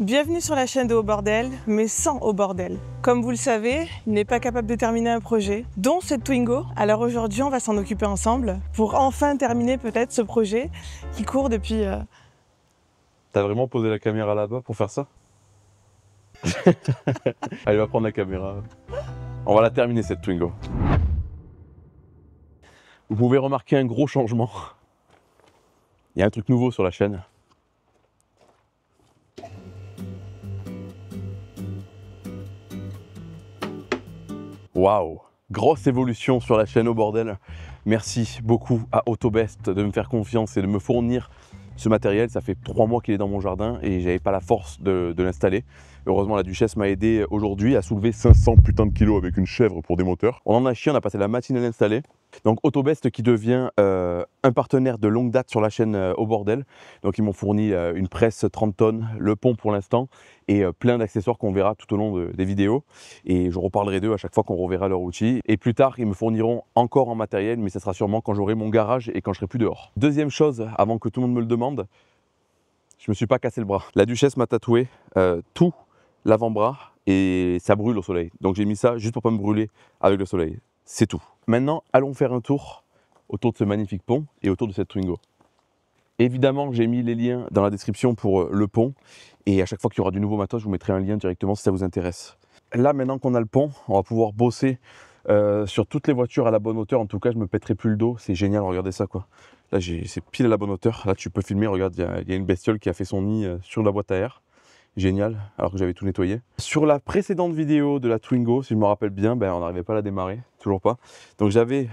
Bienvenue sur la chaîne de Haut Bordel, mais sans Haut Bordel. Comme vous le savez, il n'est pas capable de terminer un projet, dont cette Twingo. Alors aujourd'hui, on va s'en occuper ensemble pour enfin terminer peut-être ce projet qui court depuis... T'as vraiment posé la caméra là-bas pour faire ça? Allez, va prendre la caméra. On va la terminer cette Twingo. Vous pouvez remarquer un gros changement. Il y a un truc nouveau sur la chaîne. Waouh! Grosse évolution sur la chaîne Haut Bordel. Merci beaucoup à Autobest de me faire confiance et de me fournir ce matériel. Ça fait 3 mois qu'il est dans mon jardin et j'avais pas la force de l'installer. Heureusement, la duchesse m'a aidé aujourd'hui à soulever 500 putains de kilos avec une chèvre pour des moteurs. On en a chié, on a passé la matinée à l'installer. Donc Autobest qui devient un partenaire de longue date sur la chaîne Haut Bordel. Donc ils m'ont fourni une presse 30 tonnes, le pont pour l'instant et plein d'accessoires qu'on verra tout au long des vidéos. Et je reparlerai d'eux à chaque fois qu'on reverra leur outil. Et plus tard, ils me fourniront encore en matériel, mais ça sera sûrement quand j'aurai mon garage et quand je serai plus dehors. Deuxième chose, avant que tout le monde me le demande, je me suis pas cassé le bras. La duchesse m'a tatoué tout l'avant-bras et ça brûle au soleil. Donc j'ai mis ça juste pour pas me brûler avec le soleil. C'est tout. Maintenant, allons faire un tour autour de ce magnifique pont et autour de cette Twingo. Évidemment, j'ai mis les liens dans la description pour le pont. Et à chaque fois qu'il y aura du nouveau matos, je vous mettrai un lien directement si ça vous intéresse. Là, maintenant qu'on a le pont, on va pouvoir bosser sur toutes les voitures à la bonne hauteur. En tout cas, je me pèterai plus le dos. C'est génial, regardez ça quoi. Là, c'est pile à la bonne hauteur. Là, tu peux filmer, regarde, il y a une bestiole qui a fait son nid sur la boîte à air. Génial, alors que j'avais tout nettoyé. Sur la précédente vidéo de la Twingo, si je me rappelle bien, on n'arrivait pas à la démarrer, toujours pas. Donc j'avais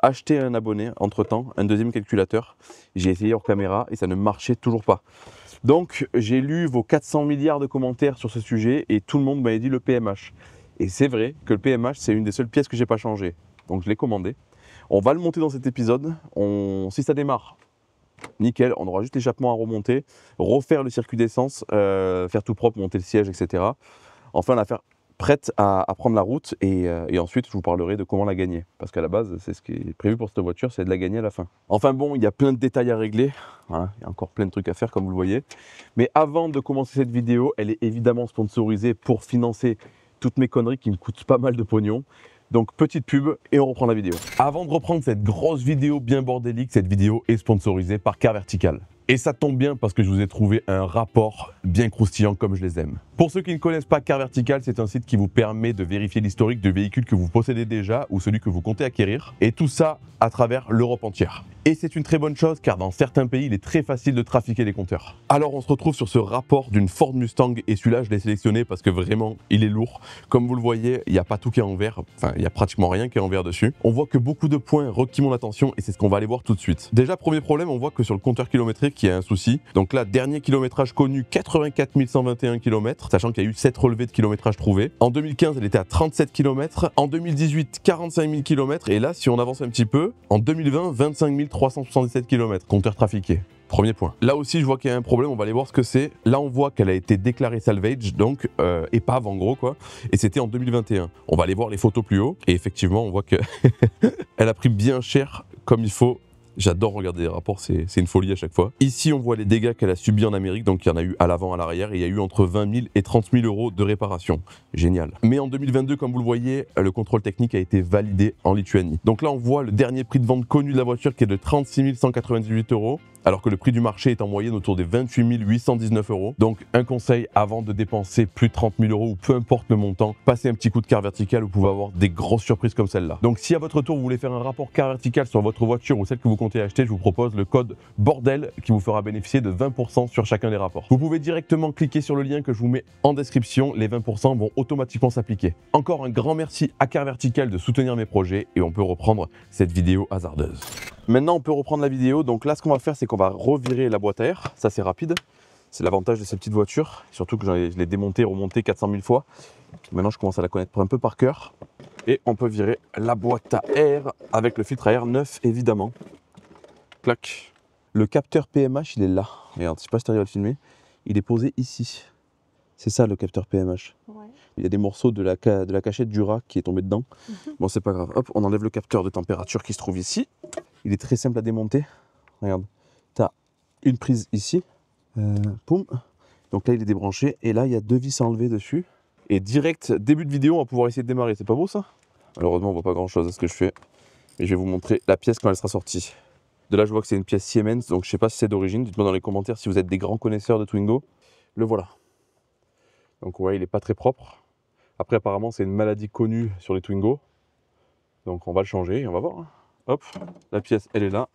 acheté un abonné entre-temps, un deuxième calculateur. J'ai essayé hors caméra et ça ne marchait toujours pas. Donc j'ai lu vos 400 milliards de commentaires sur ce sujet et tout le monde m'avait dit le PMH. Et c'est vrai que le PMH, c'est une des seules pièces que j'ai pas changé. Donc je l'ai commandé. On va le monter dans cet épisode. Si ça démarre, nickel, on aura juste l'échappement à remonter, refaire le circuit d'essence, faire tout propre, monter le siège, etc. Enfin, la faire prête à prendre la route et ensuite je vous parlerai de comment la gagner. Parce qu'à la base, c'est ce qui est prévu pour cette voiture, c'est de la gagner à la fin. Enfin bon, il y a plein de détails à régler, hein, il y a encore plein de trucs à faire comme vous le voyez. Mais avant de commencer cette vidéo, elle est évidemment sponsorisée pour financer toutes mes conneries qui me coûtent pas mal de pognon. Donc petite pub et on reprend la vidéo. Avant de reprendre cette grosse vidéo bien bordélique, cette vidéo est sponsorisée par Car Vertical. Et ça tombe bien parce que je vous ai trouvé un rapport bien croustillant comme je les aime. Pour ceux qui ne connaissent pas Car Vertical, c'est un site qui vous permet de vérifier l'historique de véhicules que vous possédez déjà ou celui que vous comptez acquérir. Et tout ça à travers l'Europe entière. Et c'est une très bonne chose car dans certains pays, il est très facile de trafiquer les compteurs. Alors on se retrouve sur ce rapport d'une Ford Mustang et celui-là je l'ai sélectionné parce que vraiment il est lourd. Comme vous le voyez, il n'y a pas tout qui est en vert, enfin il n'y a pratiquement rien qui est en vert dessus. On voit que beaucoup de points requis mon attention et c'est ce qu'on va aller voir tout de suite. Déjà premier problème, on voit que sur le compteur kilométrique il y a un souci. Donc là, dernier kilométrage connu 84 121 km, sachant qu'il y a eu 7 relevés de kilométrage trouvés. En 2015, elle était à 37 km. En 2018, 45 000 km. Et là, si on avance un petit peu, en 2020, 25 377 km, compteur trafiqué. Premier point. Là aussi, je vois qu'il y a un problème, on va aller voir ce que c'est. Là, on voit qu'elle a été déclarée salvage, donc épave en gros, quoi. Et c'était en 2021. On va aller voir les photos plus haut. Et effectivement, on voit que elle a pris bien cher comme il faut. J'adore regarder les rapports, c'est une folie à chaque fois. Ici, on voit les dégâts qu'elle a subis en Amérique, donc il y en a eu à l'avant, à l'arrière, et il y a eu entre 20 000 et 30 000 euros de réparation. Génial. Mais en 2022, comme vous le voyez, le contrôle technique a été validé en Lituanie. Donc là, on voit le dernier prix de vente connu de la voiture qui est de 36 198 euros. Alors que le prix du marché est en moyenne autour des 28 819 euros. Donc un conseil, avant de dépenser plus de 30 000 euros ou peu importe le montant, passez un petit coup de Car Vertical, vous pouvez avoir des grosses surprises comme celle-là. Donc si à votre tour vous voulez faire un rapport Car Vertical sur votre voiture ou celle que vous comptez acheter, je vous propose le code BORDEL qui vous fera bénéficier de 20% sur chacun des rapports. Vous pouvez directement cliquer sur le lien que je vous mets en description, les 20% vont automatiquement s'appliquer. Encore un grand merci à Car Vertical de soutenir mes projets et on peut reprendre cette vidéo hasardeuse. Maintenant, on peut reprendre la vidéo. Donc là, ce qu'on va faire, c'est qu'on va revirer la boîte à air. Ça, c'est rapide. C'est l'avantage de ces petites voitures. Surtout que je l'ai démontée, remontée 400 000 fois. Maintenant, je commence à la connaître un peu par cœur. Et on peut virer la boîte à air avec le filtre à air neuf, évidemment. Clac. Le capteur PMH, il est là. Regarde, je ne sais pas si tu arrives à le filmer. Il est posé ici. C'est ça, le capteur PMH. Ouais. Il y a des morceaux de la cachette du rat qui est tombé dedans. Bon, c'est pas grave. Hop, on enlève le capteur de température qui se trouve ici. Il est très simple à démonter. Regarde, tu as une prise ici. Poum. Donc là il est débranché et là il y a 2 vis à enlever dessus. Et direct, début de vidéo, on va pouvoir essayer de démarrer. C'est pas beau ça? Malheureusement on voit pas grand chose à ce que je fais. Et je vais vous montrer la pièce quand elle sera sortie. De là je vois que c'est une pièce Siemens, donc je sais pas si c'est d'origine. Dites-moi dans les commentaires si vous êtes des grands connaisseurs de Twingo. Le voilà. Donc ouais, il est pas très propre. Après apparemment c'est une maladie connue sur les Twingo. Donc on va le changer et on va voir. Hein. Hop, la pièce elle est là.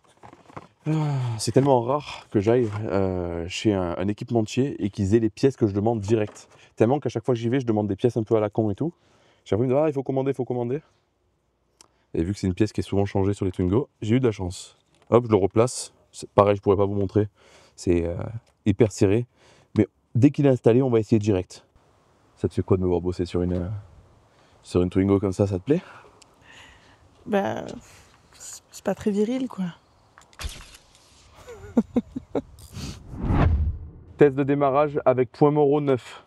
C'est tellement rare que j'aille chez un équipementier et qu'ils aient les pièces que je demande direct. Tellement qu'à chaque fois que j'y vais, je demande des pièces un peu à la con et tout. Chaque fois, ils me disent, ah, il faut commander, il faut commander. Et vu que c'est une pièce qui est souvent changée sur les Twingo, j'ai eu de la chance. Hop, je le replace. Pareil, je pourrais pas vous montrer. C'est hyper serré. Mais dès qu'il est installé, on va essayer direct. Ça te fait quoi de me voir bosser sur une Twingo comme ça te plaît? Bah, c'est pas très viril, quoi. Test de démarrage avec point Moro 9.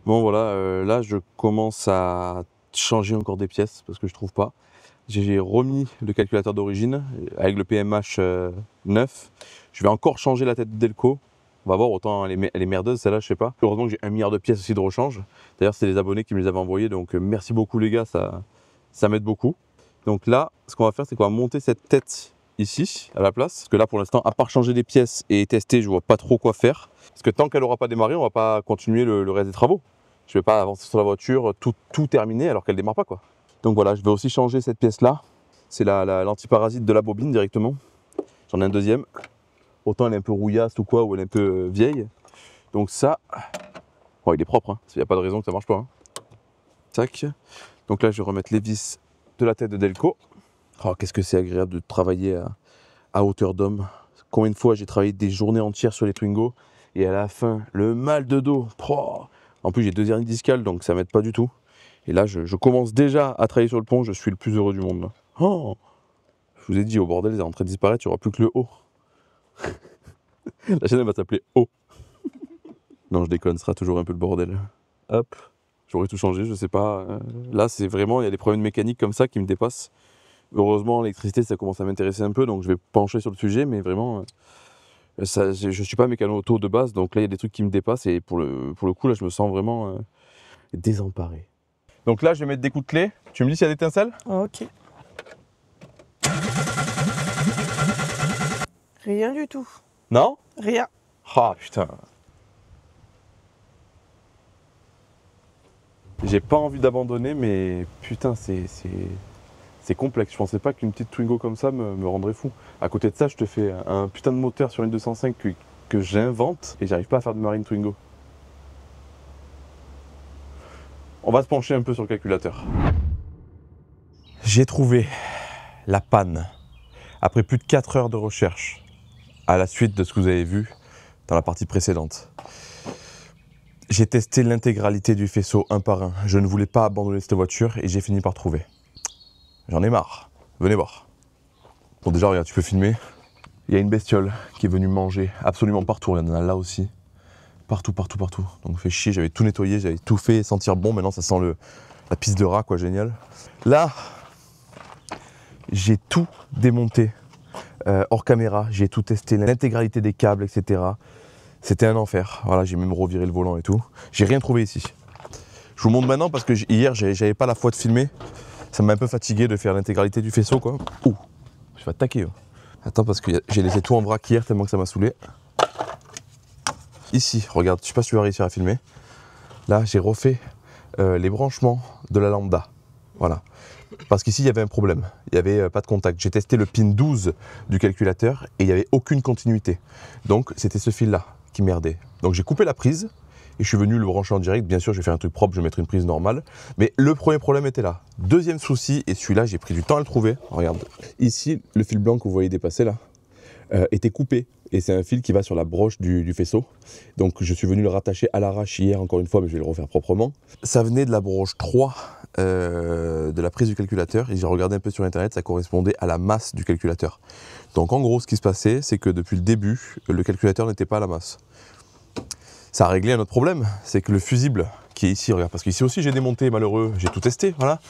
Bon voilà, là je commence à changer encore des pièces parce que je trouve pas. J'ai remis le calculateur d'origine avec le PMH 9. Je vais encore changer la tête de Delco. On va voir, autant elle est merdeuse celle-là, je sais pas. Heureusement que j'ai 1 milliard de pièces aussi de rechange. D'ailleurs c'est les abonnés qui me les avaient envoyées, donc merci beaucoup les gars, ça m'aide beaucoup. Donc là, ce qu'on va faire, c'est qu'on va monter cette tête ici, à la place. Parce que là pour l'instant, à part changer les pièces et tester, je vois pas trop quoi faire. Parce que tant qu'elle aura pas démarré, on va pas continuer le reste des travaux. Je vais pas avancer sur la voiture, tout terminer alors qu'elle démarre pas quoi. Donc voilà, je vais aussi changer cette pièce là. C'est l'antiparasite de la bobine directement. J'en ai un deuxième. Autant elle est un peu rouillasse ou quoi, ou elle est un peu vieille. Donc ça, bon, il est propre, hein. Il n'y a pas de raison que ça marche pas. Hein. Tac. Donc là je vais remettre les vis de la tête de Delco. Oh, qu'est-ce que c'est agréable de travailler à hauteur d'homme. Combien de fois j'ai travaillé des journées entières sur les Twingo et à la fin, le mal de dos. Oh. En plus j'ai 2 hernies discales donc ça m'aide pas du tout. Et là je commence déjà à travailler sur le pont, je suis le plus heureux du monde là. Oh, je vous ai dit au bordel, elle est en train de disparaître, il n'y aura plus que le haut. La chaîne elle va s'appeler haut. Non je déconne, ce sera toujours un peu le bordel. Hop, j'aurais tout changé, je sais pas. Là c'est vraiment, il y a des problèmes mécaniques comme ça qui me dépassent. Heureusement l'électricité ça commence à m'intéresser un peu, donc je vais pencher sur le sujet, mais vraiment... je suis pas mécano auto de base, donc là il y a des trucs qui me dépassent et pour le coup là je me sens vraiment désemparé. Donc là je vais mettre des coups de clé, tu me dis s'il y a des étincelles? Ok. Rien du tout. Non? Rien. Ah putain. J'ai pas envie d'abandonner mais putain c'est complexe. Je pensais pas qu'une petite Twingo comme ça me rendrait fou. À côté de ça, je te fais un putain de moteur sur une 205 que j'invente et j'arrive pas à faire de marine Twingo. On va se pencher un peu sur le calculateur. J'ai trouvé la panne après plus de 4 heures de recherche à la suite de ce que vous avez vu dans la partie précédente. J'ai testé l'intégralité du faisceau un par un. Je ne voulais pas abandonner cette voiture et j'ai fini par trouver. J'en ai marre. Venez voir. Bon déjà regarde, tu peux filmer. Il y a une bestiole qui est venue manger absolument partout. Il y en a là aussi. Partout, partout, partout. Donc fait chier, j'avais tout nettoyé, j'avais tout fait sentir bon. Maintenant ça sent la pisse de rat quoi, génial. Là, j'ai tout démonté hors caméra. J'ai tout testé, l'intégralité des câbles, etc. C'était un enfer. Voilà, j'ai même reviré le volant et tout. J'ai rien trouvé ici. Je vous montre maintenant parce que hier j'avais pas la foi de filmer. Ça m'a un peu fatigué de faire l'intégralité du faisceau quoi. Ouh, je vais attaquer. Attends parce que j'ai laissé tout en vrac hier tellement que ça m'a saoulé. Ici, regarde, je sais pas si tu vas réussir à filmer. Là, j'ai refait les branchements de la lambda. Voilà. Parce qu'ici, il y avait un problème. Il n'y avait pas de contact. J'ai testé le pin 12 du calculateur et il n'y avait aucune continuité. Donc, c'était ce fil-là qui merdait. Donc, j'ai coupé la prise et je suis venu le brancher en direct. Bien sûr, je vais faire un truc propre, je vais mettre une prise normale. Mais le premier problème était là. Deuxième souci, et celui-là, j'ai pris du temps à le trouver. Regarde. Ici, le fil blanc que vous voyez dépasser là. était coupé. Et c'est un fil qui va sur la broche du faisceau. Donc je suis venu le rattacher à l'arrache hier encore une fois, mais je vais le refaire proprement. Ça venait de la broche 3 de la prise du calculateur. Et j'ai regardé un peu sur internet, ça correspondait à la masse du calculateur. Donc en gros ce qui se passait, c'est que depuis le début, le calculateur n'était pas à la masse. Ça a réglé un autre problème, c'est que le fusible qui est ici, regarde, parce qu'ici aussi j'ai démonté, malheureux, j'ai tout testé, voilà.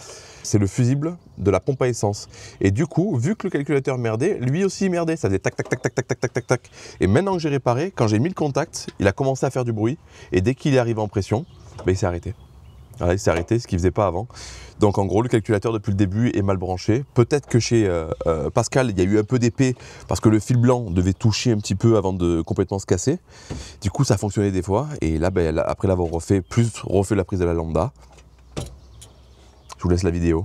C'est le fusible de la pompe à essence. Et du coup, vu que le calculateur merdait, lui aussi merdait, ça faisait tac tac tac tac tac tac tac tac tac. Et maintenant que j'ai réparé, quand j'ai mis le contact, il a commencé à faire du bruit, et dès qu'il est arrivé en pression, ben, il s'est arrêté. Voilà, il s'est arrêté, ce qu'il ne faisait pas avant. Donc en gros, le calculateur depuis le début est mal branché. Peut-être que chez Pascal, il y a eu un peu d'épée parce que le fil blanc devait toucher un petit peu avant de complètement se casser. Du coup, ça fonctionnait des fois. Et là, ben, après l'avoir refait, plus refait la prise de la lambda. Je vous laisse la vidéo.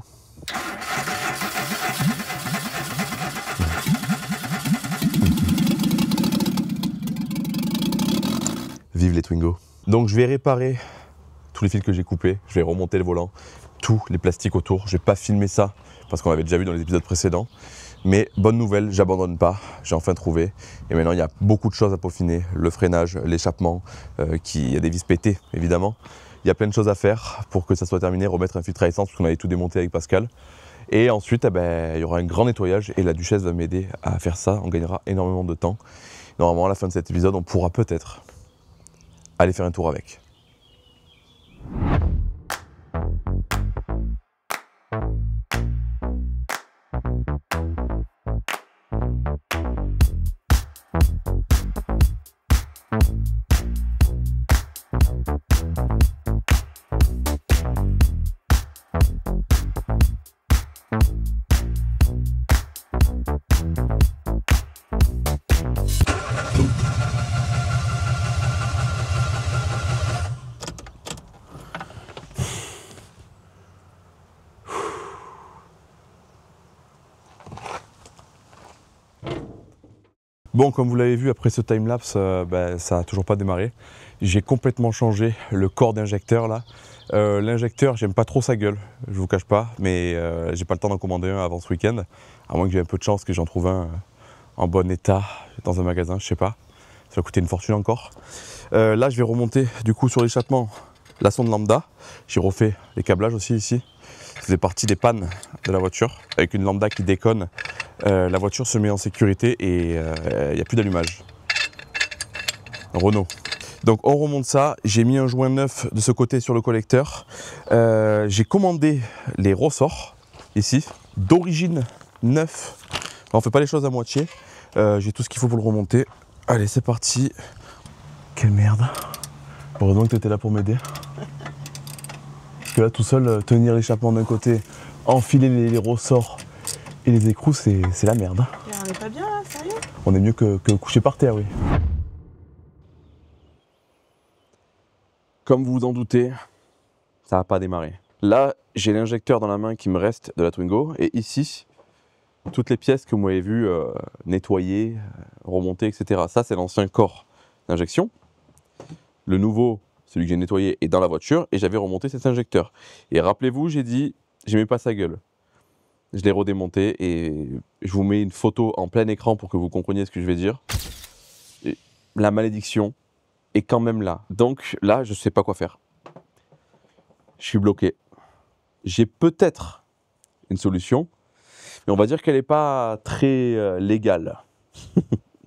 Vive les Twingo. Donc je vais réparer tous les fils que j'ai coupés, je vais remonter le volant, tous les plastiques autour. Je vais pas filmer ça parce qu'on l'avait déjà vu dans les épisodes précédents. Mais bonne nouvelle, j'abandonne pas, j'ai enfin trouvé. Et maintenant il y a beaucoup de choses à peaufiner, le freinage, l'échappement, il y a des vis pétées évidemment. Il y a plein de choses à faire pour que ça soit terminé, remettre un filtre à essence parce qu'on avait tout démonté avec Pascal. Et ensuite, il y aura un grand nettoyage et la duchesse va m'aider à faire ça, on gagnera énormément de temps. Normalement à la fin de cet épisode, on pourra peut-être aller faire un tour avec. Bon, comme vous l'avez vu, après ce timelapse, ça n'a toujours pas démarré. J'ai complètement changé le corps d'injecteur là. L'injecteur, j'aime pas trop sa gueule, je vous cache pas, mais j'ai pas le temps d'en commander un avant ce week-end, à moins que j'ai un peu de chance que j'en trouve un en bon état dans un magasin, je sais pas. Ça va coûter une fortune encore. Là, je vais remonter du coup sur l'échappement la sonde lambda. J'ai refait les câblages aussi ici. Ça faisait partie des pannes de la voiture. Avec une lambda qui déconne, la voiture se met en sécurité et il n'y a plus d'allumage. Renault. Donc on remonte ça, j'ai mis un joint neuf de ce côté sur le collecteur. J'ai commandé les ressorts ici, d'origine neuf. On ne fait pas les choses à moitié. J'ai tout ce qu'il faut pour le remonter. Allez, c'est parti. Quelle merde. Heureusement que tu étais là pour m'aider. Parce que là, tout seul, tenir l'échappement d'un côté, enfiler les ressorts et les écrous, c'est la merde. Et on n'est pas bien là, sérieux? On est mieux que coucher par terre, oui. Comme vous vous en doutez, ça n'a pas démarré. Là, j'ai l'injecteur dans la main qui me reste de la Twingo. Et ici, toutes les pièces que vous m'avez vues nettoyer, remonter, etc. Ça, c'est l'ancien corps d'injection. Le nouveau, celui que j'ai nettoyé, est dans la voiture. Et j'avais remonté cet injecteur. Et rappelez-vous, j'ai dit, j'aimais pas sa gueule. Je l'ai redémonté et je vous mets une photo en plein écran pour que vous compreniez ce que je vais dire. Et la malédiction est quand même là. Donc là, je ne sais pas quoi faire. Je suis bloqué. J'ai peut-être une solution, mais on va dire qu'elle n'est pas très légale.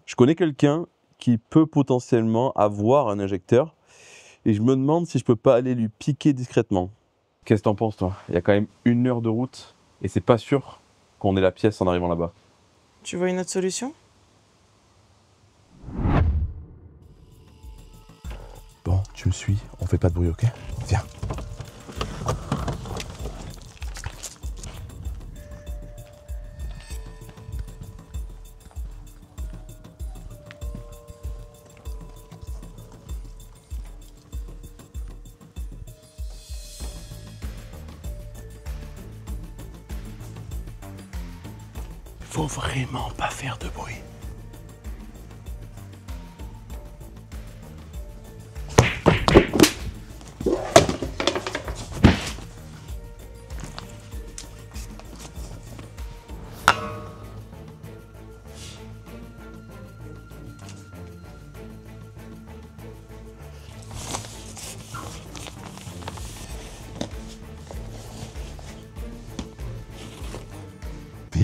Je connais quelqu'un qui peut potentiellement avoir un injecteur et je me demande si je ne peux pas aller lui piquer discrètement. Qu'est-ce que t'en penses, toi? Il y a quand même 1 heure de route. Et c'est pas sûr qu'on ait la pièce en arrivant là-bas. Tu vois une autre solution? Bon, tu me suis, on fait pas de bruit, ok? Viens. Faut vraiment pas faire de bruit.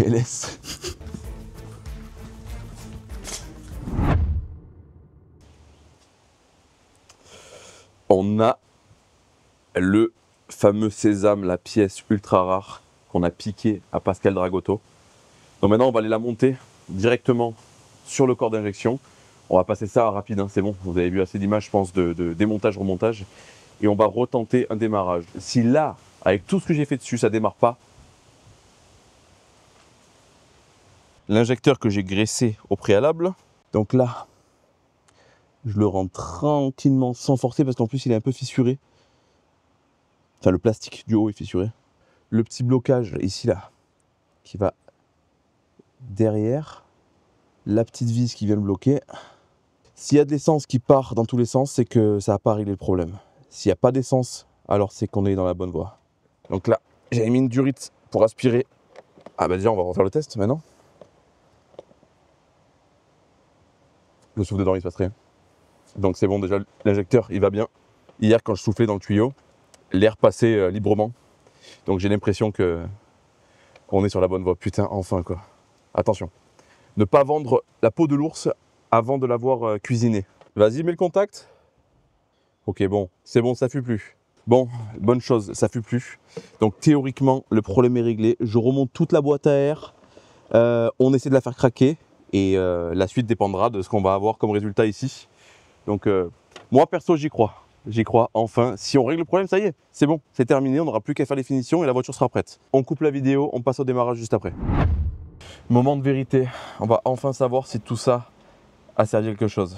PLS. On a le fameux sésame, la pièce ultra rare qu'on a piqué à Pascal Dragotto. Donc maintenant on va aller la monter directement sur le corps d'injection. On va passer ça rapide, hein, c'est bon, vous avez vu assez d'images je pense de démontage, remontage. Et on va retenter un démarrage. Si là, avec tout ce que j'ai fait dessus, ça ne démarre pas, l'injecteur que j'ai graissé au préalable, donc là, je le rends tranquillement sans forcer parce qu'en plus il est un peu fissuré. Enfin le plastique du haut est fissuré. Le petit blocage ici là, qui va derrière, la petite vis qui vient le bloquer. S'il y a de l'essence qui part dans tous les sens, c'est que ça n'a pas réglé le problème. S'il n'y a pas d'essence, alors c'est qu'on est dans la bonne voie. Donc là, j'ai mis une durite pour aspirer. Ah bah déjà on va refaire le test maintenant. Le souffle dedans il se passe rien. Donc c'est bon déjà, l'injecteur il va bien. Hier quand je soufflais dans le tuyau, l'air passait librement. Donc j'ai l'impression qu'on est sur la bonne voie. Putain, enfin quoi. Attention, ne pas vendre la peau de l'ours avant de l'avoir cuisiné. Vas-y, mets le contact. Ok, bon, c'est bon, ça fuit plus. Bon, bonne chose, ça fuit plus. Donc théoriquement, le problème est réglé. Je remonte toute la boîte à air. On essaie de la faire craquer. Et la suite dépendra de ce qu'on va avoir comme résultat ici. Donc moi perso j'y crois. J'y crois, enfin. Si on règle le problème, ça y est, c'est bon, c'est terminé. On n'aura plus qu'à faire les finitions et la voiture sera prête. On coupe la vidéo, on passe au démarrage juste après. Moment de vérité. On va enfin savoir si tout ça a servi à quelque chose.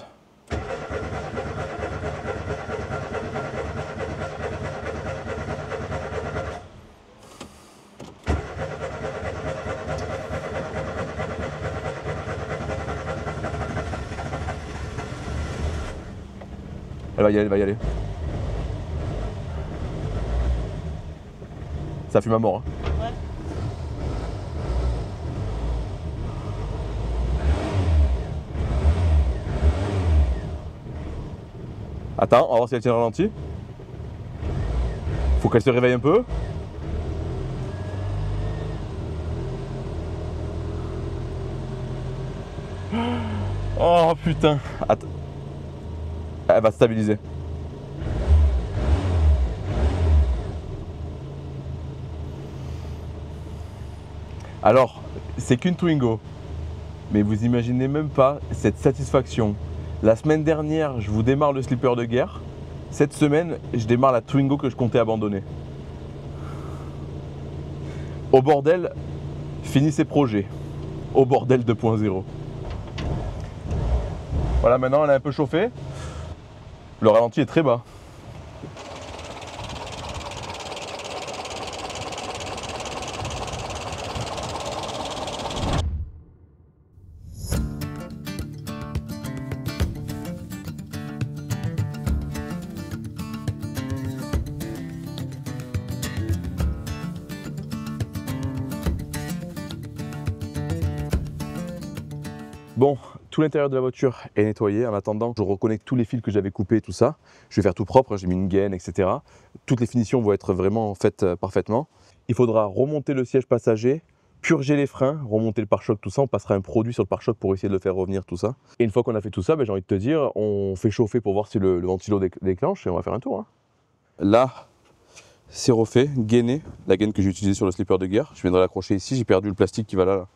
Elle va y aller, elle va y aller. Ça fume à mort. Hein. Ouais. Attends, on va voir si elle tient le ralenti. Faut qu'elle se réveille un peu. Oh putain. Attends. Elle va stabiliser. Alors, c'est qu'une Twingo. Mais vous imaginez même pas cette satisfaction. La semaine dernière, je vous démarre le slipper de guerre. Cette semaine, je démarre la Twingo que je comptais abandonner. Au bordel, fini ses projets. Au bordel 2.0. Voilà, maintenant elle est un peu chauffée. Le ralenti est très bas. Bon, tout l'intérieur de la voiture est nettoyé. En attendant, je reconnecte tous les fils que j'avais coupés, tout ça. Je vais faire tout propre, j'ai mis une gaine, etc. Toutes les finitions vont être vraiment faites parfaitement. Il faudra remonter le siège passager, purger les freins, remonter le pare-choc, tout ça. On passera un produit sur le pare-choc pour essayer de le faire revenir, tout ça. Et une fois qu'on a fait tout ça, j'ai envie de te dire, on fait chauffer pour voir si le ventilo déclenche et on va faire un tour. Hein. Là, c'est refait, gainé, la gaine que j'ai utilisée sur le slipper de guerre. Je viendrai l'accrocher ici, j'ai perdu le plastique qui va là.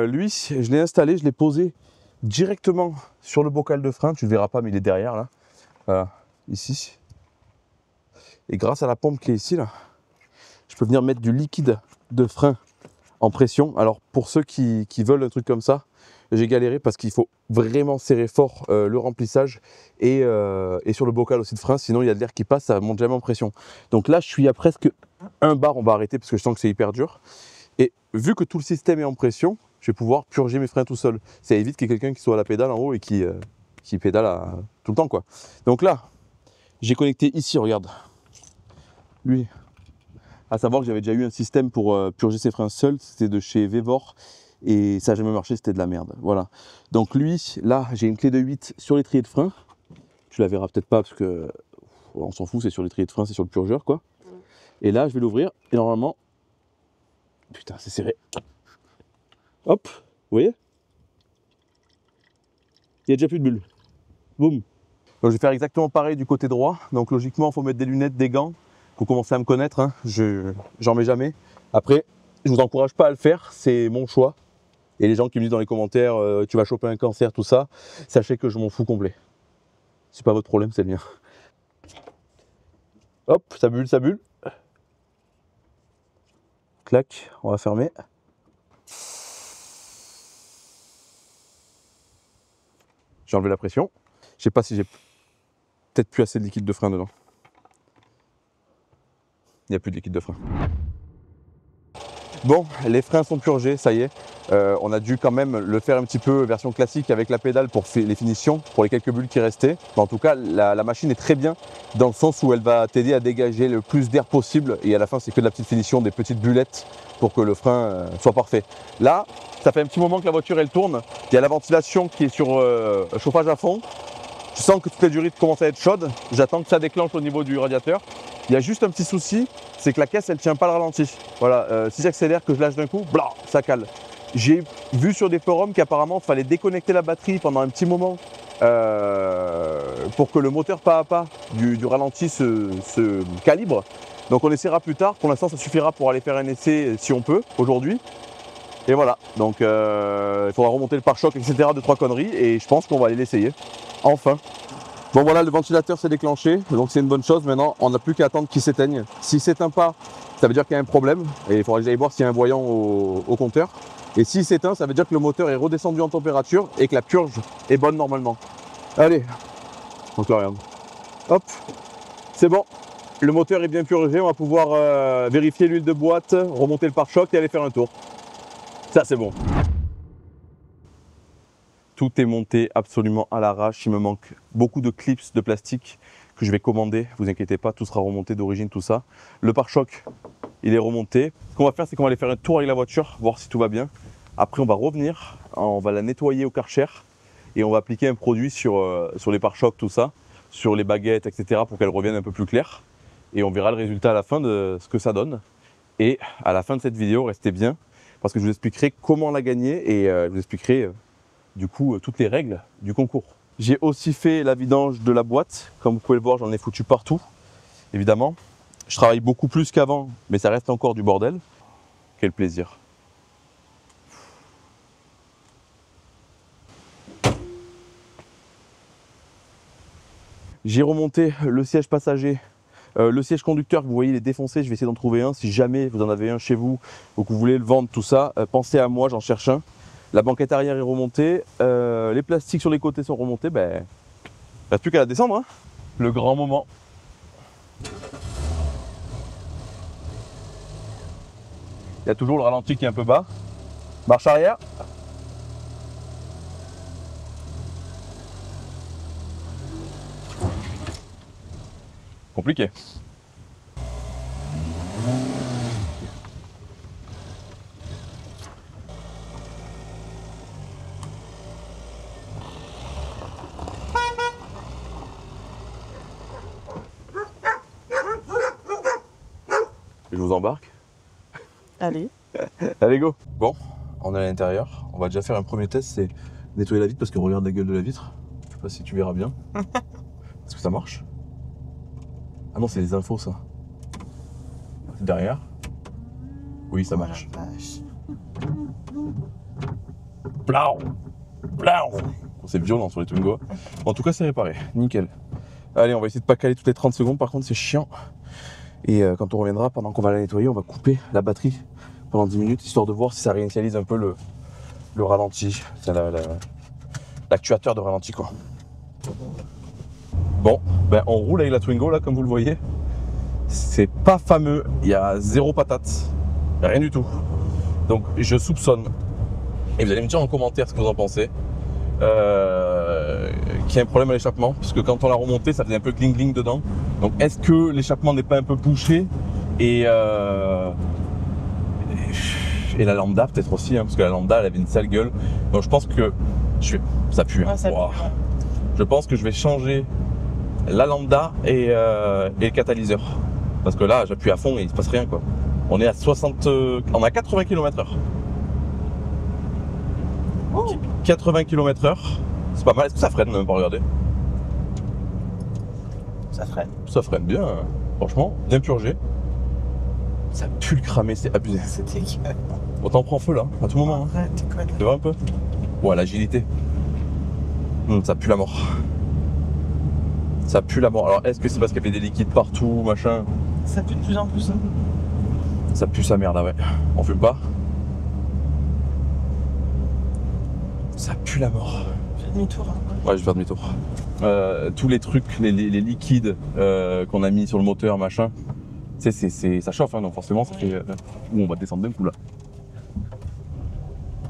Lui, je l'ai installé, je l'ai posé directement sur le bocal de frein. Tu ne le verras pas, mais il est derrière là. Voilà, ici. Et grâce à la pompe qui est ici, là, je peux venir mettre du liquide de frein en pression. Alors pour ceux qui veulent un truc comme ça, j'ai galéré parce qu'il faut vraiment serrer fort le remplissage et sur le bocal aussi de frein. Sinon il y a de l'air qui passe, ça monte jamais en pression. Donc là, je suis à presque 1 bar. On va arrêter parce que je sens que c'est hyper dur. Et vu que tout le système est en pression, je vais pouvoir purger mes freins tout seul. Ça évite qu'il y ait quelqu'un qui soit à la pédale en haut et qui pédale tout le temps, quoi. Donc là, j'ai connecté ici, regarde. Lui, à savoir que j'avais déjà eu un système pour purger ses freins seul. C'était de chez Vevor et ça n'a jamais marché, c'était de la merde. Voilà. Donc lui, là, j'ai une clé de 8 sur l'étrier de frein. Tu la verras peut-être pas parce que on s'en fout, c'est sur l'étrier de frein, c'est sur le purgeur, quoi. Et là, je vais l'ouvrir et normalement, putain, c'est serré. Hop, vous voyez? Il n'y a déjà plus de bulles. Boum. Donc je vais faire exactement pareil du côté droit. Donc logiquement, il faut mettre des lunettes, des gants. Vous commencez à me connaître, hein. J'en mets jamais. Après, je vous encourage pas à le faire, c'est mon choix. Et les gens qui me disent dans les commentaires, tu vas choper un cancer, tout ça, sachez que je m'en fous complet. C'est pas votre problème, c'est le mien. Hop, ça bulle, ça bulle. Clac, on va fermer. J'ai enlevé la pression. Je sais pas si j'ai peut-être plus assez de liquide de frein dedans. Il n'y a plus de liquide de frein. Bon, les freins sont purgés, ça y est. On a dû quand même le faire un petit peu version classique avec la pédale pour les finitions, pour les quelques bulles qui restaient. Mais en tout cas, la machine est très bien dans le sens où elle va t'aider à dégager le plus d'air possible. Et à la fin, c'est que de la petite finition, des petites bullettes pour que le frein soit parfait. Là, ça fait un petit moment que la voiture elle tourne. Il y a la ventilation qui est sur chauffage à fond. Je sens que toutes les durites commencent à être chaudes. J'attends que ça déclenche au niveau du radiateur. Il y a juste un petit souci, c'est que la caisse elle tient pas le ralenti. Voilà, si j'accélère, que je lâche d'un coup, blah, ça cale. J'ai vu sur des forums qu'apparemment il fallait déconnecter la batterie pendant un petit moment pour que le moteur pas à pas du ralenti se calibre. Donc on essaiera plus tard. Pour l'instant, ça suffira pour aller faire un essai si on peut aujourd'hui. Et voilà, donc il faudra remonter le pare-choc, etc. 2-3 conneries et je pense qu'on va aller l'essayer. Enfin. Bon voilà, le ventilateur s'est déclenché, donc c'est une bonne chose. Maintenant, on n'a plus qu'à attendre qu'il s'éteigne. S'il ne s'éteint pas, ça veut dire qu'il y a un problème et il faudra que j'aille voir s'il y a un voyant au compteur. Et s'il s'éteint, ça veut dire que le moteur est redescendu en température et que la purge est bonne normalement. Allez, donc là regarde. Hop, c'est bon. Le moteur est bien purgé, on va pouvoir vérifier l'huile de boîte, remonter le pare-choc et aller faire un tour. Ça c'est bon. Tout est monté absolument à l'arrache. Il me manque beaucoup de clips de plastique que je vais commander. Vous inquiétez pas, tout sera remonté d'origine, tout ça. Le pare-choc, il est remonté. Ce qu'on va faire, c'est qu'on va aller faire un tour avec la voiture, voir si tout va bien. Après, on va revenir, on va la nettoyer au Karcher et on va appliquer un produit sur les pare-chocs, tout ça, sur les baguettes, etc. pour qu'elle revienne un peu plus claire. Et on verra le résultat à la fin de ce que ça donne. Et à la fin de cette vidéo, restez bien parce que je vous expliquerai comment la gagner et je vous expliquerai du coup toutes les règles du concours. J'ai aussi fait la vidange de la boîte, comme vous pouvez le voir, j'en ai foutu partout, évidemment. Je travaille beaucoup plus qu'avant, mais ça reste encore du bordel. Quel plaisir. J'ai remonté le siège passager, le siège conducteur que vous voyez il est défoncé, je vais essayer d'en trouver un. Si jamais vous en avez un chez vous ou que vous voulez le vendre, tout ça, pensez à moi, j'en cherche un. La banquette arrière est remontée, les plastiques sur les côtés sont remontés, ben, il reste plus qu'à la descendre, hein. Le grand moment. Il y a toujours le ralenti qui est un peu bas. Marche arrière. Compliqué. Je vous embarque. Allez. Allez go. Bon, on est à l'intérieur. On va déjà faire un premier test, c'est nettoyer la vitre parce que regarde la gueule de la vitre. Je sais pas si tu verras bien. Est-ce que ça marche? Ah non, c'est les infos ça. C'est derrière. Oui, ça marche. Blau. Blau. C'est violent sur les Twingo. En tout cas, c'est réparé. Nickel. Allez, on va essayer de pas caler toutes les 30 secondes. Par contre, c'est chiant. Et quand on reviendra, pendant qu'on va la nettoyer, on va couper la batterie pendant 10 minutes, histoire de voir si ça réinitialise un peu le ralenti. C'est l'actuateur de ralenti, quoi. Bon, ben on roule avec la Twingo, là, comme vous le voyez. C'est pas fameux, il y a zéro patate, rien du tout. Donc je soupçonne, et vous allez me dire en commentaire ce que vous en pensez, qu'il y a un problème à l'échappement, parce que quand on l'a remonté, ça faisait un peu gling-gling dedans. Donc est-ce que l'échappement n'est pas un peu bouché et la lambda peut-être aussi, hein, parce que la lambda elle avait une sale gueule. Donc je pense que ça pue. Hein. Ça pue, ouais. Je pense que je vais changer la lambda et le catalyseur. Parce que là j'appuie à fond et il se passe rien quoi. On est à 80 km/h. 80 km/h. C'est pas mal. Est-ce que ça freine même pas regarder? Ça freine. Ça freine bien, hein. Franchement, bien purgé. Ça pue le cramé, c'est abusé. C'était dégueulasse. On t'en prend feu là, à tout moment. Hein. Arrête, t'es conne. Tu vois un peu? Ouais, l'agilité. Ça pue la mort. Ça pue la mort. Alors, est-ce que c'est parce qu'il y avait des liquides partout, machin? Ça pue de plus en plus. Hein. Ça pue sa mère là, ouais. On fume pas? Ça pue la mort. Fais demi-tour. Hein. Ouais, je vais faire demi-tour. Tous les trucs, les liquides qu'on a mis sur le moteur, machin, tu sais, ça chauffe, hein, donc forcément, ça fait. Ouh, on va descendre d'un coup là.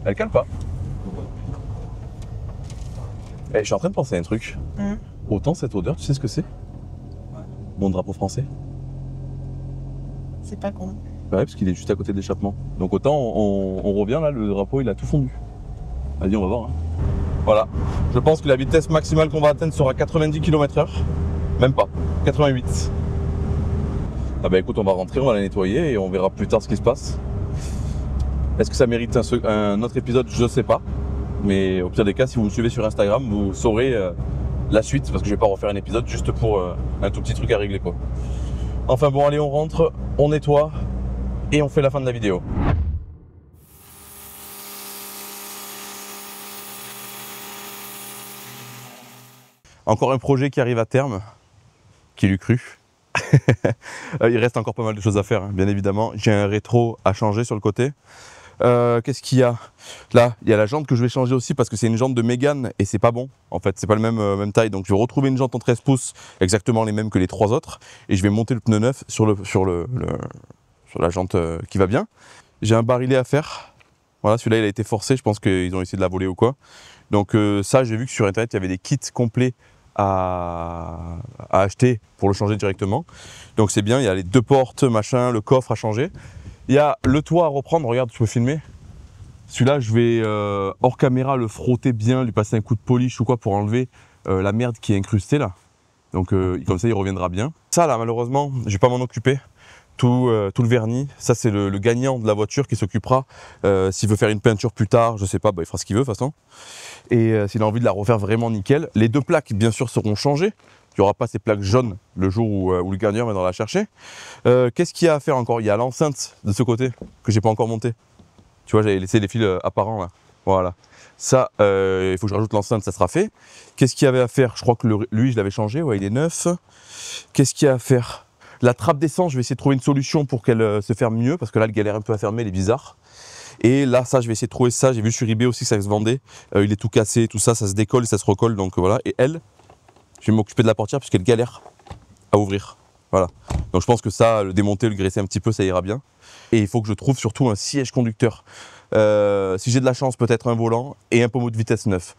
Elle cale pas. Je suis en train de penser à un truc. Autant cette odeur, tu sais ce que c'est? Mon drapeau français. C'est pas con. Bah ouais, parce qu'il est juste à côté de l'échappement. Donc autant on revient là, le drapeau il a tout fondu. Vas-y, on va voir. Hein. Voilà. Je pense que la vitesse maximale qu'on va atteindre sera 90 km/h. Même pas. 88. Ah bah écoute, on va rentrer, on va la nettoyer et on verra plus tard ce qui se passe. Est-ce que ça mérite un autre épisode? Je sais pas. Mais au pire des cas, si vous me suivez sur Instagram, vous saurez la suite, parce que je vais pas refaire un épisode juste pour un tout petit truc à régler quoi. Enfin bon, allez, on rentre, on nettoie et on fait la fin de la vidéo. Encore un projet qui arrive à terme, qui l'eût cru. Il reste encore pas mal de choses à faire, hein, bien évidemment. J'ai un rétro à changer sur le côté. Qu'est-ce qu'il y a? Là, il y a la jante que je vais changer aussi parce que c'est une jante de Mégane et c'est pas bon. En fait, c'est pas le même taille. Donc je vais retrouver une jante en 13 pouces, exactement les mêmes que les 3 autres. Et je vais monter le pneu neuf sur la jante qui va bien. J'ai un barillet à faire. Voilà, celui-là il a été forcé. Je pense qu'ils ont essayé de la voler ou quoi. Donc ça, j'ai vu que sur internet, il y avait des kits complets à acheter pour le changer directement. Donc c'est bien, il y a les 2 portes, machin, le coffre à changer. Il y a le toit à reprendre, regarde, tu peux filmer. Celui-là, je vais hors caméra le frotter bien, lui passer un coup de polish ou quoi pour enlever la merde qui est incrustée là. Donc comme ça, il reviendra bien. Ça là, malheureusement, je vais pas m'en occuper. Tout le vernis, ça c'est le gagnant de la voiture qui s'occupera. S'il veut faire une peinture plus tard, je sais pas, bah, il fera ce qu'il veut de toute façon. Et s'il a envie de la refaire vraiment nickel, les 2 plaques bien sûr seront changées. Il n'y aura pas ces plaques jaunes le jour où le gagnant viendra la chercher. Qu'est-ce qu'il y a à faire encore? Il y a l'enceinte de ce côté que j'ai pas encore montée. Tu vois, j'avais laissé les fils apparents là. Voilà. Ça, il faut que je rajoute l'enceinte, ça sera fait. Qu'est-ce qu'il y avait à faire? Je crois que lui, je l'avais changé, ouais, il est neuf. Qu'est-ce qu'il y a à faire? La trappe d'essence, je vais essayer de trouver une solution pour qu'elle se ferme mieux, parce que là, elle galère un peu à fermer, elle est bizarre. Et là, ça, je vais essayer de trouver ça. J'ai vu sur eBay aussi que ça se vendait. Il est tout cassé, tout ça, ça se décolle et ça se recolle. Donc voilà. Et elle, je vais m'occuper de la portière puisqu'elle galère à ouvrir. Voilà. Donc je pense que ça, le démonter, le graisser un petit peu, ça ira bien. Et il faut que je trouve surtout un siège conducteur. Si j'ai de la chance, peut-être un volant et un pommeau de vitesse neuf.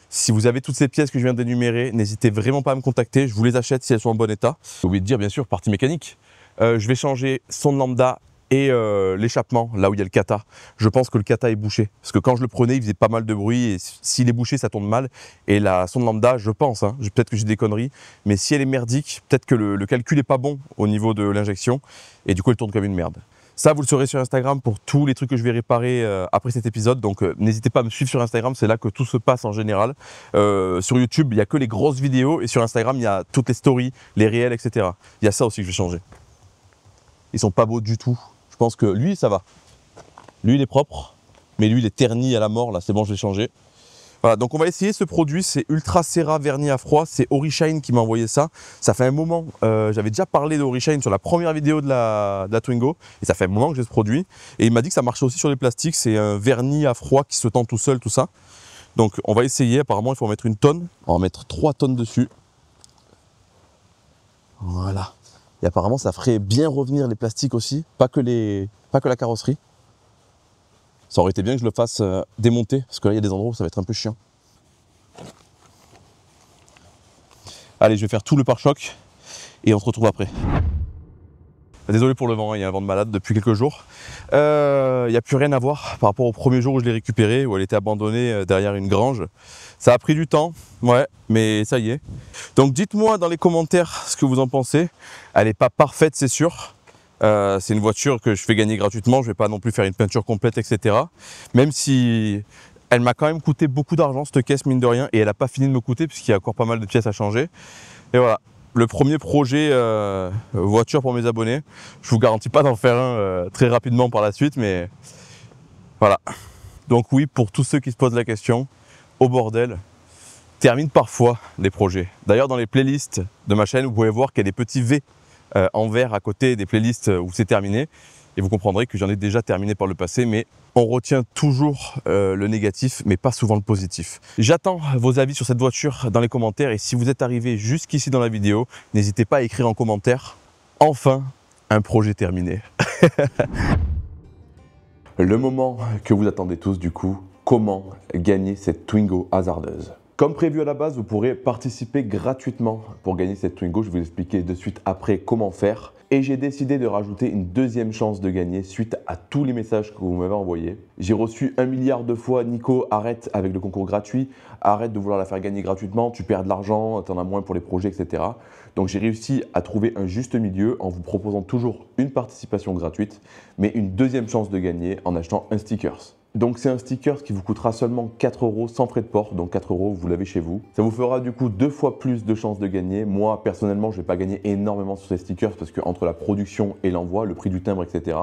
Si vous avez toutes ces pièces que je viens d'énumérer, n'hésitez vraiment pas à me contacter. Je vous les achète si elles sont en bon état. J'ai oublié de dire, bien sûr, partie mécanique. Je vais changer sonde lambda et l'échappement, là où il y a le kata. Je pense que le kata est bouché. Parce que quand je le prenais, il faisait pas mal de bruit. Et s'il est bouché, ça tourne mal. Et la sonde lambda, je pense, hein, peut-être que j'ai des conneries, mais si elle est merdique, peut-être que le calcul n'est pas bon au niveau de l'injection. Et du coup, elle tourne comme une merde. Ça, vous le saurez sur Instagram pour tous les trucs que je vais réparer après cet épisode. Donc, n'hésitez pas à me suivre sur Instagram. C'est là que tout se passe en général. Sur YouTube, il n'y a que les grosses vidéos. Et sur Instagram, il y a toutes les stories, les réels, etc. Il y a ça aussi que je vais changer. Ils sont pas beaux du tout. Je pense que lui, ça va. Lui, il est propre. Mais lui, il est terni à la mort. Là, c'est bon, je vais changer. Voilà, donc on va essayer ce produit, c'est Ultra Serra vernis à froid, c'est Orishine qui m'a envoyé ça. Ça fait un moment, j'avais déjà parlé d'Orishine sur la première vidéo de la Twingo, et ça fait un moment que j'ai ce produit. Et il m'a dit que ça marchait aussi sur les plastiques, c'est un vernis à froid qui se tend tout seul, tout ça. Donc on va essayer, apparemment il faut en mettre 1 tonne, on va en mettre 3 tonnes dessus. Voilà. Et apparemment ça ferait bien revenir les plastiques aussi, pas que la carrosserie. Ça aurait été bien que je le fasse démonter, parce que là il y a des endroits où ça va être un peu chiant. Allez, je vais faire tout le pare-choc et on se retrouve après. Désolé pour le vent, il y a un vent de malade depuis quelques jours. Il n'y a plus rien à voir par rapport au premier jour où je l'ai récupérée, où elle était abandonnée derrière une grange. Ça a pris du temps, ouais, mais ça y est. Donc dites-moi dans les commentaires ce que vous en pensez. Elle n'est pas parfaite, c'est sûr. C'est une voiture que je fais gagner gratuitement, je ne vais pas non plus faire une peinture complète, etc. Même si Elle m'a quand même coûté beaucoup d'argent cette caisse mine de rien et elle n'a pas fini de me coûter puisqu'il y a encore pas mal de pièces à changer. Et voilà, le premier projet voiture pour mes abonnés. Je vous garantis pas d'en faire un très rapidement par la suite, mais voilà. Donc oui, pour tous ceux qui se posent la question, Au Bordel termine parfois les projets. D'ailleurs, dans les playlists de ma chaîne, vous pouvez voir qu'il y a des petits V en vert à côté des playlists où c'est terminé. Et vous comprendrez que j'en ai déjà terminé par le passé, mais on retient toujours le négatif, mais pas souvent le positif. J'attends vos avis sur cette voiture dans les commentaires. Et si vous êtes arrivé jusqu'ici dans la vidéo, n'hésitez pas à écrire en commentaire « Enfin, un projet terminé ». Le moment que vous attendez tous du coup, comment gagner cette Twingo hasardeuse? Comme prévu à la base, vous pourrez participer gratuitement pour gagner cette Twingo. Je vais vous expliquer de suite après comment faire. Et j'ai décidé de rajouter une deuxième chance de gagner suite à tous les messages que vous m'avez envoyés. J'ai reçu 1 milliard de fois « Nico, arrête avec le concours gratuit, arrête de vouloir la faire gagner gratuitement, tu perds de l'argent, tu en as moins pour les projets, etc. » Donc j'ai réussi à trouver un juste milieu en vous proposant toujours une participation gratuite, mais une deuxième chance de gagner en achetant un sticker. Donc c'est un sticker qui vous coûtera seulement 4 € sans frais de port, donc 4 €, vous l'avez chez vous. Ça vous fera du coup 2 fois plus de chances de gagner. Moi personnellement, je ne vais pas gagner énormément sur ces stickers parce que entre la production et l'envoi, le prix du timbre, etc.,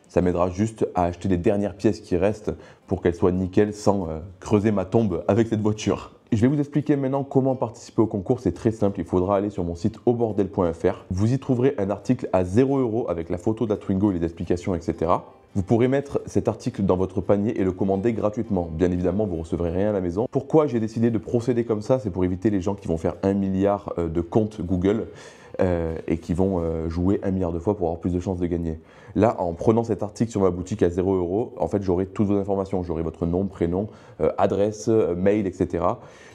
ça m'aidera juste à acheter les dernières pièces qui restent pour qu'elles soient nickel sans creuser ma tombe avec cette voiture. Je vais vous expliquer maintenant comment participer au concours, c'est très simple, il faudra aller sur mon site aubordel.fr. Vous y trouverez un article à 0 € avec la photo de la Twingo et les explications, etc. Vous pourrez mettre cet article dans votre panier et le commander gratuitement. Bien évidemment, vous ne recevrez rien à la maison. Pourquoi j'ai décidé de procéder comme ça? C'est pour éviter les gens qui vont faire 1 milliard de comptes Google et qui vont jouer 1 milliard de fois pour avoir plus de chances de gagner. Là, en prenant cet article sur ma boutique à 0 €, en fait, j'aurai toutes vos informations. J'aurai votre nom, prénom, adresse, mail, etc.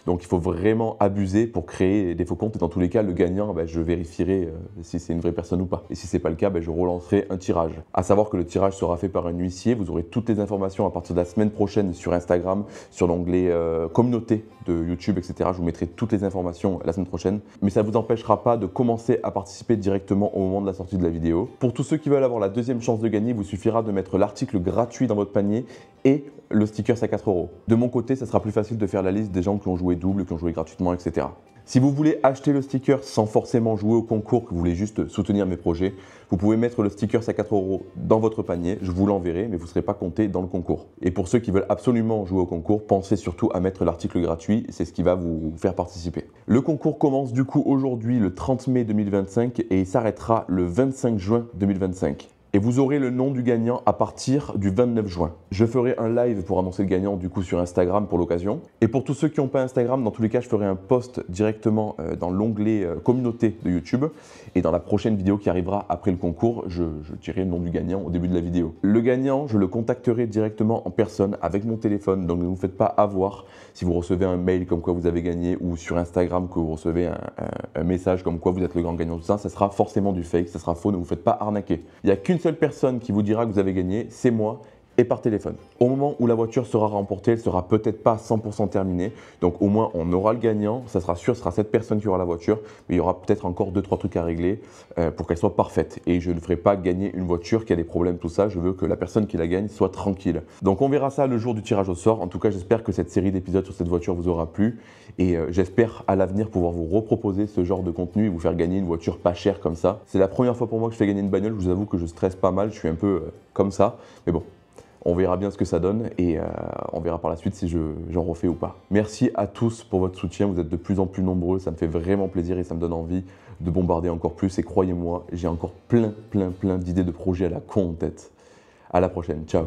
Donc, il faut vraiment abuser pour créer des faux comptes. Et dans tous les cas, le gagnant, je vérifierai si c'est une vraie personne ou pas. Et si ce n'est pas le cas, je relancerai un tirage. À savoir que le tirage sera fait par un huissier. Vous aurez toutes les informations à partir de la semaine prochaine sur Instagram, sur l'onglet communauté de YouTube, etc. Je vous mettrai toutes les informations la semaine prochaine. Mais ça ne vous empêchera pas de commencer à participer directement au moment de la sortie de la vidéo. Pour tous ceux qui veulent avoir la deuxième chance de gagner, il vous suffira de mettre l'article gratuit dans votre panier et le sticker à 4 €. De mon côté, ça sera plus facile de faire la liste des gens qui ont joué double, qui ont joué gratuitement, etc. Si vous voulez acheter le sticker sans forcément jouer au concours, que vous voulez juste soutenir mes projets, vous pouvez mettre le sticker à 4 € dans votre panier, je vous l'enverrai, mais vous ne serez pas compté dans le concours. Et pour ceux qui veulent absolument jouer au concours, pensez surtout à mettre l'article gratuit, c'est ce qui va vous faire participer. Le concours commence du coup aujourd'hui le 30 mai 2025 et il s'arrêtera le 25 juin 2025. Et vous aurez le nom du gagnant à partir du 29 juin. Je ferai un live pour annoncer le gagnant du coup sur Instagram pour l'occasion. Et pour tous ceux qui n'ont pas Instagram, dans tous les cas, je ferai un post directement dans l'onglet communauté de YouTube. Et dans la prochaine vidéo qui arrivera après le concours, je dirai le nom du gagnant au début de la vidéo. Le gagnant, je le contacterai directement en personne avec mon téléphone. Donc ne vous faites pas avoir si vous recevez un mail comme quoi vous avez gagné ou sur Instagram que vous recevez un message comme quoi vous êtes le grand gagnant. Tout ça, ça sera forcément du fake, ça sera faux, ne vous faites pas arnaquer. Il n'y a qu'une seule personne qui vous dira que vous avez gagné, c'est moi, et par téléphone. Au moment où la voiture sera remportée, elle sera peut-être pas 100% terminée, donc au moins on aura le gagnant, ça sera sûr, ce sera cette personne qui aura la voiture, mais il y aura peut-être encore 2-3 trucs à régler pour qu'elle soit parfaite. Et je ne ferai pas gagner une voiture qui a des problèmes, tout ça, je veux que la personne qui la gagne soit tranquille. Donc on verra ça le jour du tirage au sort. En tout cas, j'espère que cette série d'épisodes sur cette voiture vous aura plu, et j'espère à l'avenir pouvoir vous reproposer ce genre de contenu et vous faire gagner une voiture pas chère comme ça. C'est la première fois pour moi que je fais gagner une bagnole, je vous avoue que je stresse pas mal, je suis un peu comme ça, mais bon. On verra bien ce que ça donne et on verra par la suite si j'en refais ou pas. Merci à tous pour votre soutien, vous êtes de plus en plus nombreux, ça me fait vraiment plaisir et ça me donne envie de bombarder encore plus. Et croyez-moi, j'ai encore plein d'idées de projets à la con en tête. À la prochaine, ciao.